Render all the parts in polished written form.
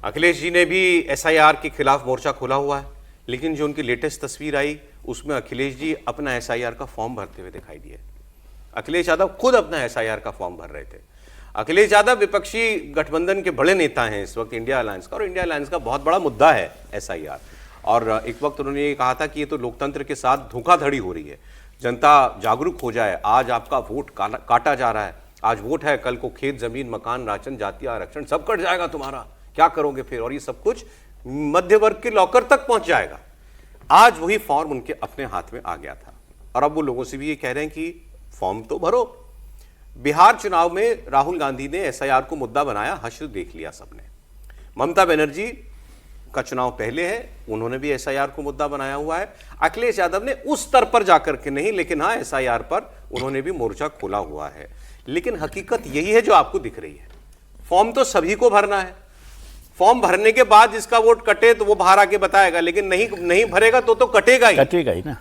अखिलेश जी ने भी एसआईआर के खिलाफ मोर्चा खोला हुआ है, लेकिन जो उनकी लेटेस्ट तस्वीर आई उसमें अखिलेश जी अपना एसआईआर का फॉर्म भरते हुए दिखाई दिए। अखिलेश यादव खुद अपना एसआईआर का फॉर्म भर रहे थे। अखिलेश यादव विपक्षी गठबंधन के बड़े नेता हैं इस वक्त इंडिया अलायंस का, और इंडिया अलायंस का बहुत बड़ा मुद्दा है एसआईआर। और एक वक्त उन्होंने ये कहा था कि ये तो लोकतंत्र के साथ धोखाधड़ी हो रही है, जनता जागरूक हो जाए, आज आपका वोट काटा जा रहा है, आज वोट है, कल को खेत, जमीन, मकान, राशन, जातीय आरक्षण सब कट जाएगा तुम्हारा, क्या करोगे फिर, और ये सब कुछ मध्य वर्ग के लॉकर तक पहुंच जाएगा। आज वही फॉर्म उनके अपने हाथ में आ गया था, और अब वो लोगों से भी ये कह रहे हैं कि फॉर्म तो भरो। बिहार चुनाव में राहुल गांधी ने एसआईआर को मुद्दा बनाया, हश्र देख लिया सबने। ममता बनर्जी का चुनाव पहले है, उन्होंने भी एसआईआर को मुद्दा बनाया हुआ है। अखिलेश यादव ने उस स्तर पर जाकर के नहीं, लेकिन हाँ एसआईआर पर उन्होंने भी मोर्चा खोला हुआ है। लेकिन हकीकत यही है जो आपको दिख रही है, फॉर्म तो सभी को भरना है। फॉर्म भरने के बाद जिसका वोट कटे तो वो बाहर आके बताएगा, लेकिन नहीं भरेगा तो कटेगा ही ना।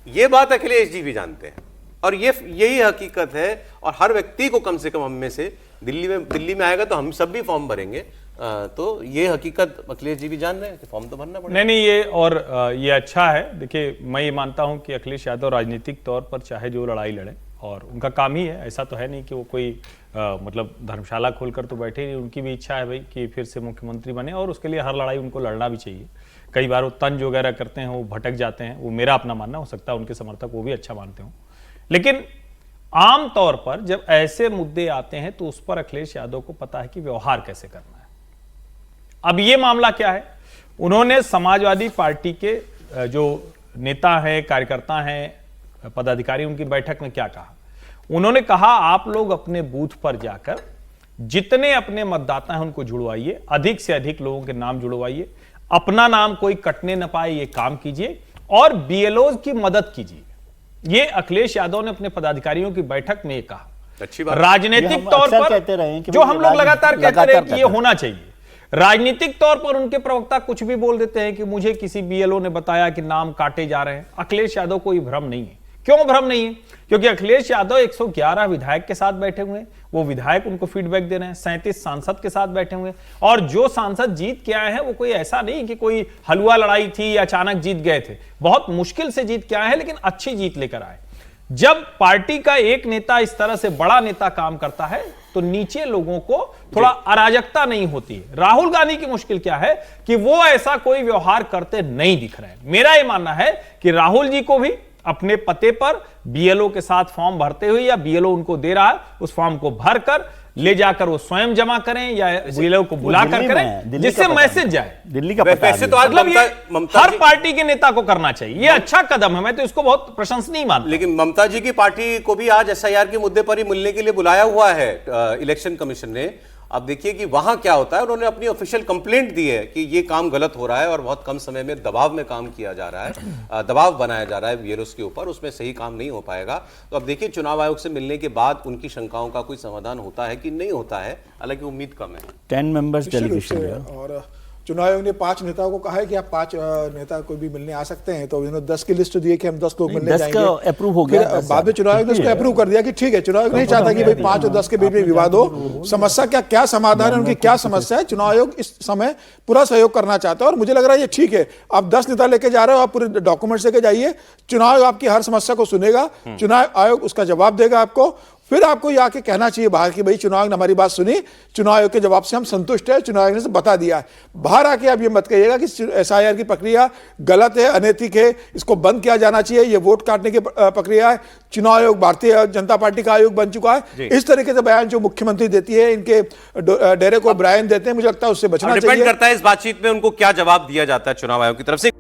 ये बात अखिलेश जी भी जानते हैं, और यही हकीकत है। और हर व्यक्ति को कम से कम हम में से दिल्ली में आएगा तो हम सब भी फॉर्म भरेंगे, तो ये हकीकत अखिलेश जी भी जान रहे हैं कि फॉर्म तो भरना पड़ेगा। नहीं, ये अच्छा है। देखिए, मैं ये मानता हूं कि अखिलेश यादव राजनीतिक तौर पर चाहे जो लड़ाई लड़े, और उनका काम ही है, ऐसा तो है नहीं कि वो कोई मतलब धर्मशाला खोलकर तो बैठे नहीं। उनकी भी इच्छा है भाई कि फिर से मुख्यमंत्री बने, और उसके लिए हर लड़ाई उनको लड़ना भी चाहिए। कई बार वो तंज वगैरह करते हैं, वो भटक जाते हैं, वो मेरा अपना मानना हो सकता है, उनके समर्थक वो भी अच्छा मानते हों। लेकिन आम तौर पर जब ऐसे मुद्दे आते हैं तो उस पर अखिलेश यादव को पता है कि व्यवहार कैसे करना है। अब ये मामला क्या है, उन्होंने समाजवादी पार्टी के जो नेता हैं, कार्यकर्ता हैं, पदाधिकारी, उनकी बैठक में क्या कहा? उन्होंने कहा आप लोग अपने बूथ पर जाकर जितने अपने मतदाता हैं उनको जुड़वाइए, अधिक से अधिक लोगों के नाम जुड़वाइए, अपना नाम कोई कटने न पाए ये काम कीजिए, और बीएलओ की मदद कीजिए। ये अखिलेश यादव ने अपने पदाधिकारियों की बैठक में कहा। अच्छी बात। राजनीतिक तौर पर जो हम लोग लगातार कहते रहे कि ये होना चाहिए, राजनीतिक तौर पर उनके प्रवक्ता कुछ भी बोल देते हैं कि मुझे किसी बीएलओ ने बताया कि नाम काटे जा रहे हैं। अखिलेश यादव को ये भ्रम नहीं है। क्यों भ्रम नहीं है? क्योंकि अखिलेश यादव 111 विधायक के साथ बैठे हुए हैं, वो विधायक उनको फीडबैक दे रहे हैं, 37 सांसद के साथ बैठे हुए हैं, और जो सांसद जीत के आए हैं वो कोई ऐसा नहीं कि कोई हलवा लड़ाई थी या अचानक जीत गए थे, बहुत मुश्किल से जीत के आए हैं, लेकिन अच्छी जीत लेकर आए। जब पार्टी का एक नेता इस तरह से बड़ा नेता काम करता है तो नीचे लोगों को थोड़ा अराजकता नहीं होती है। राहुल गांधी की मुश्किल क्या है कि वो ऐसा कोई व्यवहार करते नहीं दिख रहे हैं। मेरा यह मानना है कि राहुल जी को भी अपने पते पर बीएलओ के साथ फॉर्म भरते हुए, या बीएलओ उनको दे रहा है उस फॉर्म को भरकर ले जाकर वो स्वयं जमा करें या बीएलओ को बुलाकर करें, जिससे मैसेज जाए। दिल्ली का वैसे तो मतलब ये हर पार्टी के नेता को करना चाहिए, ये अच्छा कदम है, मैं तो इसको बहुत प्रशंसनीय मानता हूं। लेकिन ममता जी की पार्टी को भी आज एसआईआर के मुद्दे पर ही मिलने के लिए बुलाया हुआ है इलेक्शन कमीशन ने। अब देखिए कि वहां क्या होता है। उन्होंने अपनी ऑफिशियल कंप्लेंट दी है कि ये काम गलत हो रहा है और बहुत कम समय में दबाव में काम किया जा रहा है, दबाव बनाया जा रहा है बीएलओस के ऊपर, उसमें सही काम नहीं हो पाएगा। तो अब देखिए चुनाव आयोग से मिलने के बाद उनकी शंकाओं का कोई समाधान होता है कि नहीं होता है, हालांकि उम्मीद कम है। 10 मेंबर्स डेलीगेशन है, और चुनाव आयोग ने 5 नेताओं को कहा है कि आप 5 नेता कोई भी मिलने आ सकते हैं, तो उन्होंने 10 की लिस्ट दी है कि हम 10 लोग मिलने जाएंगे। अप्रूव हो गया, बाद में चुनाव आयोग ने उसको अप्रूव कर दिया कि ठीक है। चुनाव आयोग नहीं चाहता कि भाई 5 और 10 के बीच में विवाद हो। समस्या क्या समाधान है, उनकी क्या समस्या है, चुनाव आयोग इस समय पूरा सहयोग करना चाहता है। और मुझे लग रहा है ये ठीक है। आप 10 नेता लेके जा रहे हो, आप पूरे डॉक्यूमेंट्स लेके जाइए, चुनाव आयोग आपकी हर समस्या को सुनेगा, चुनाव आयोग उसका जवाब देगा आपको। फिर आपको ये आके कहना चाहिए बाहर की भाई चुनाव आयोग ने हमारी बात सुनी, चुनाव आयोग के जवाब से हम संतुष्ट है, चुनाव आयोग ने बता दिया है। बाहर आके आप ये मत कहिएगा कि एसआईआर की प्रक्रिया गलत है, अनैतिक है, इसको बंद किया जाना चाहिए, ये वोट काटने की प्रक्रिया है। चुनाव आयोग भारतीय जनता पार्टी का आयोग बन चुका है। इस तरीके से बयान जो मुख्यमंत्री देती है, इनके डेरेक ओब्रायन देते हैं, मुझे लगता है उससे बचना चाहिए। डिपेंड करता है इस बातचीत में उनको क्या जवाब दिया जाता है चुनाव आयोग की तरफ से।